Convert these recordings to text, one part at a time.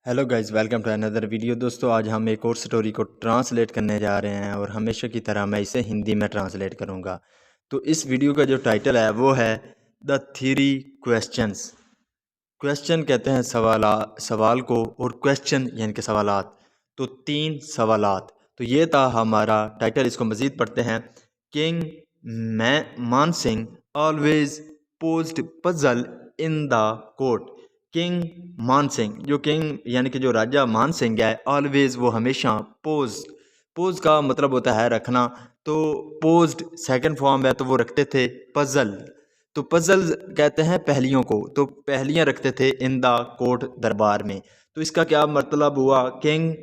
Hello guys, welcome to another video. दोस्तों, आज हम एक और स्टोरी को ट्रांसलेट करने जा रहे हैं और हमेशा की तरह मैं इसे हिंदी में ट्रांसलेट करूंगा। तो इस वीडियो का जो टाइटल है वो है द थ्री क्वेश्चंस। क्वेश्चन कहते हैं सवाल को, और क्वेश्चन यानी कि सवालात। तो तीन सवालात। तो ये था हमारा टाइटल। इसको मज़ीद पढ़ते हैं। किंग मान Singh always posed puzzle in the court. King मान सिंह, जो किंग यानी कि जो राजा मान सिंह है, ऑलवेज वो हमेशा पोज का मतलब होता है रखना। तो पोज्ड सेकंड फॉर्म है, तो वो रखते थे पजल। तो पजल कहते हैं पहेलियों को, तो पहेलियां रखते थे इन द कोर्ट, दरबार में। तो इसका क्या मतलब हुआ? किंग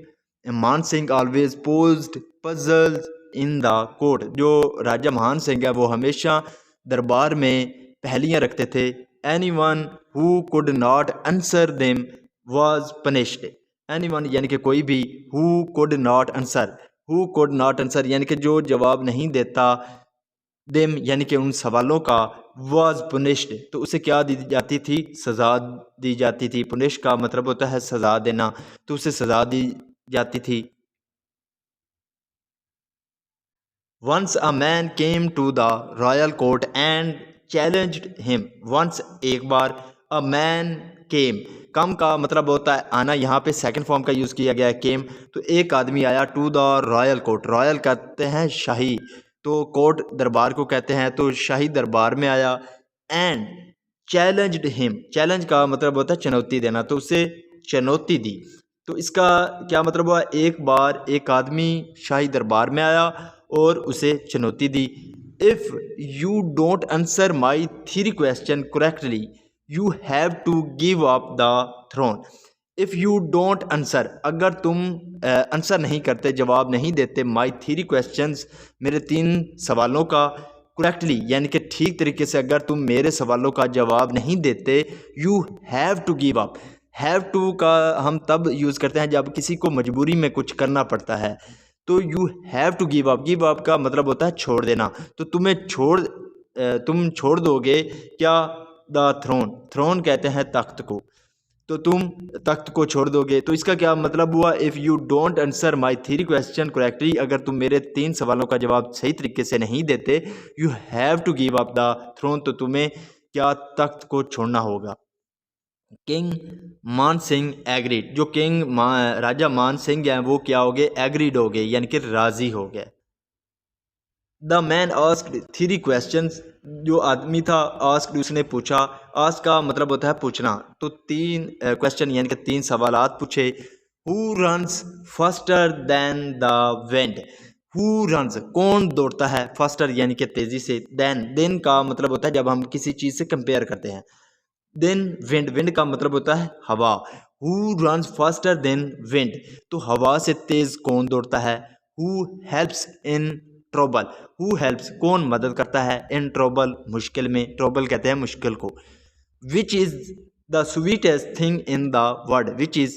मान Singh always posed puzzles in the court. जो राजा मान सिंह है वो हमेशा दरबार में पहेलियां रखते थे। Anyone who could not answer them was punished. Anyone यानी कि कोई भी, हु कुड नॉट आंसर यानी कि जो जवाब नहीं देता, देम यानी कि उन सवालों का, वाज पुनिश्ड तो उसे क्या दी जाती थी? सज़ा दी जाती थी। पुनिश का मतलब होता है सज़ा देना, तो उसे सज़ा दी जाती थी। Once a man came to the royal court and challenged him. Once एक बार, अ मैन केम, कम का मतलब होता है आना, यहाँ पे सेकंड फॉर्म का यूज़ किया गया है केम। तो एक आदमी आया to the royal court. Royal कहते हैं शाही, तो कोर्ट दरबार को कहते हैं, तो शाही दरबार में आया। एंड चैलेंज्ड हिम, चैलेंज का मतलब होता है चुनौती देना, तो उसे चुनौती दी। तो इसका क्या मतलब हुआ? एक बार एक आदमी शाही दरबार में आया और उसे चुनौती दी। If you don't answer my three question correctly you have to give up the throne. If you don't answer, अगर तुम आंसर नहीं करते, जवाब नहीं देते, माई थ्री क्वेश्चंस, मेरे तीन सवालों का, करेक्टली यानी कि ठीक तरीके से अगर तुम मेरे सवालों का जवाब नहीं देते, you have to give up. Have to का हम तब यूज़ करते हैं जब किसी को मजबूरी में कुछ करना पड़ता है। तो you have to give up, give up का मतलब होता है छोड़ देना। तो तुम छोड़ दोगे क्या? द थ्रोन, थ्रोन कहते हैं तख्त को, तो तुम तख्त को छोड़ दोगे। तो इसका क्या मतलब हुआ? If you don't answer my three question correctly, अगर तुम मेरे तीन सवालों का जवाब सही तरीके से नहीं देते, you have to give up the throne, तो तुम्हें क्या तख्त को छोड़ना होगा। किंग मान सिंह एग्रीड, जो राजा मान सिंह हैं वो क्या हो गए? एग्रीड हो गए, यानी कि राजी हो गए। The man asked three questions, जो आदमी था आस्क्ड उसने पूछा। आस्क का मतलब होता है पूछना, तो तीन क्वेश्चन यानी कि तीन सवालात पूछे। Who runs faster than the wind. Who runs, कौन दौड़ता है? फास्टर यानी कि तेजी से। देन का मतलब होता है जब हम किसी चीज़ से कंपेयर करते हैं। देन विंड, विंड का मतलब होता है हवा। Who runs faster than wind, तो हवा से तेज कौन दौड़ता है? Who helps in trouble, who helps कौन मदद करता है? इन ट्रबल, मुश्किल में। ट्रबल कहते हैं मुश्किल को। Which is the sweetest thing in the world. Which is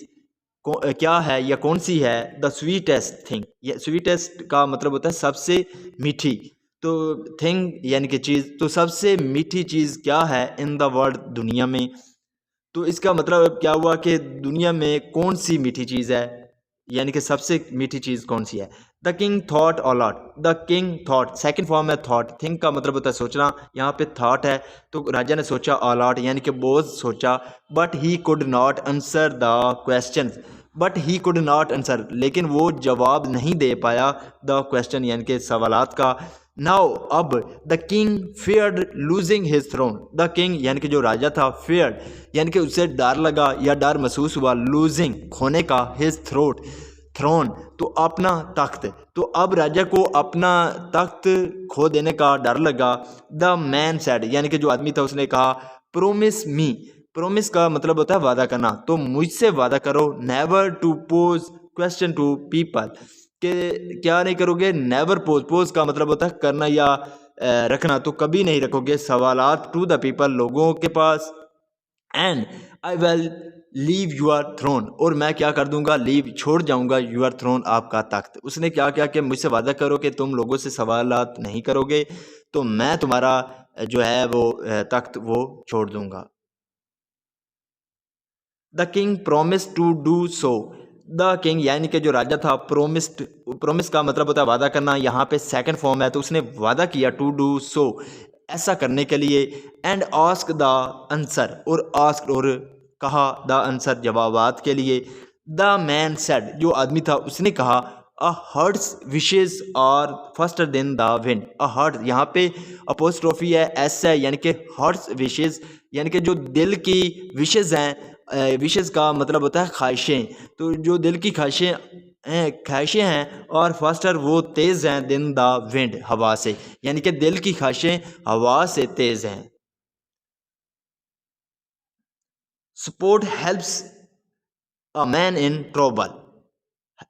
क्या है या कौन सी है? द स्वीटेस्ट थिंग, ये स्वीटेस्ट का मतलब होता है सबसे मीठी। तो थिंग यानी कि चीज़, तो सबसे मीठी चीज़ क्या है? इन द वर्ल्ड, दुनिया में। तो इसका मतलब क्या हुआ कि दुनिया में कौन सी मीठी चीज़ है, यानी कि सबसे मीठी चीज़ कौन सी है? The king thought a lot. The king thought, second form है थॉट। थिंक का मतलब होता है सोचना, यहाँ पे थॉट है, तो राजा ने सोचा अलॉट यानी कि बहुत सोचा। But he could not answer the question, but he could not answer, लेकिन वो जवाब नहीं दे पाया द क्वेश्चन यानी कि सवालात का। नाउ अब, the king feared losing his throne. The king यानी कि जो राजा था, फेयर्ड यानी कि उसे डर लगा या डर महसूस हुआ, लूजिंग खोने का, हिज थ्रोन तो अपना तख्त। तो अब राजा को अपना तख्त खो देने का डर लगा। द मैन सैड यानी कि जो आदमी था उसने कहा, प्रोमिस मी। प्रोमिस का मतलब होता है वादा करना, तो मुझसे वादा करो। Never to pose question to people, कि क्या नहीं करोगे? नेवर पोज, पोज का मतलब होता है करना या रखना, तो कभी नहीं रखोगे सवालात टू द पीपल, लोगों के पास। And I will leave your throne, और मैं क्या कर दूंगा? लीव, छोड़ जाऊंगा, यूर थ्रोन, आपका तख्त। उसने क्या क्या कि मुझसे वादा करो कि तुम लोगों से सवालात नहीं करोगे, तो मैं तुम्हारा जो है वो तख्त वो छोड़ दूंगा। The king promise to do so. The king यानी कि जो राजा था, प्रोमिस का मतलब होता है वादा करना, यहाँ पे सेकंड फॉर्म है, तो उसने वादा किया टू डू सो, ऐसा करने के लिए। एंड आस्क द आंसर, और आस्क और कहा, द आंसर जवाबात के लिए। द मैन सेड, जो आदमी था उसने कहा, a heart's wishes are faster than the wind. A heart यहाँ पे अपोस्ट्रोफी है, एस है, यानी कि हर्ट्स विशेज यानी कि जो दिल की विशेज हैं, विशेज का मतलब होता है ख्वाहिशें, तो जो दिल की ख्वाहिशें हैं, और फास्टर वो तेज़ हैं, दिन द विंड हवा से, यानी कि दिल की ख्वाहिशें हवा से तेज़ हैं। Support helps a man in trouble.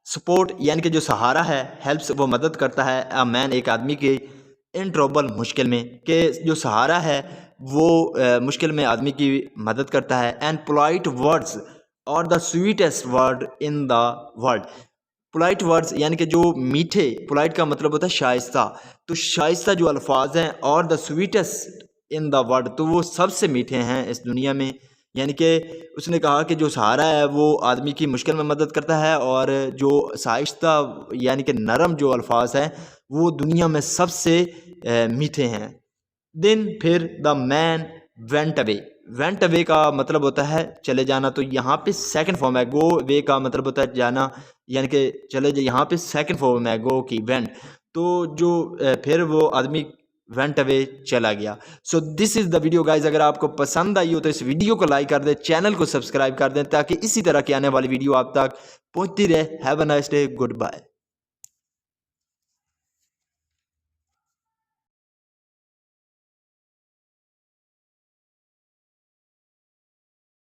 Support यानी कि जो सहारा है, हेल्प्स वो मदद करता है, अ मैन एक आदमी की, इन ट्रबल मुश्किल में, कि जो सहारा है वो मुश्किल में आदमी की मदद करता है। एंड पोलाइट वर्ड्स और the sweetest word in the world. Polite words यानी कि जो मीठे, पोलाइट का मतलब होता है शाइस्ता, तो शाइस्ता जो अल्फाज हैं, और the sweetest in the world, तो वो सबसे मीठे हैं इस दुनिया में। यानी कि उसने कहा कि जो सहारा है वो आदमी की मुश्किल में मदद करता है, और जो शाइस्ता यानी कि नरम जो अल्फाज हैं वो दुनिया में सबसे मीठे हैं। दिन फिर the man went away. Went away का मतलब होता है चले जाना, तो यहाँ पे सेकंड फॉर्म है। गो वे का मतलब होता है जाना, यानी कि चले जाए, यहाँ पे सेकंड फॉर्म है गो की, वेंट, तो जो फिर वो आदमी वेंट अवे चला गया। So this is the video guys. अगर आपको पसंद आई हो तो इस वीडियो को लाइक कर दें, चैनल को सब्सक्राइब कर दें, ताकि इसी तरह की आने वाली वीडियो आप तक पहुँचती रहे। Have a nice day, good bye.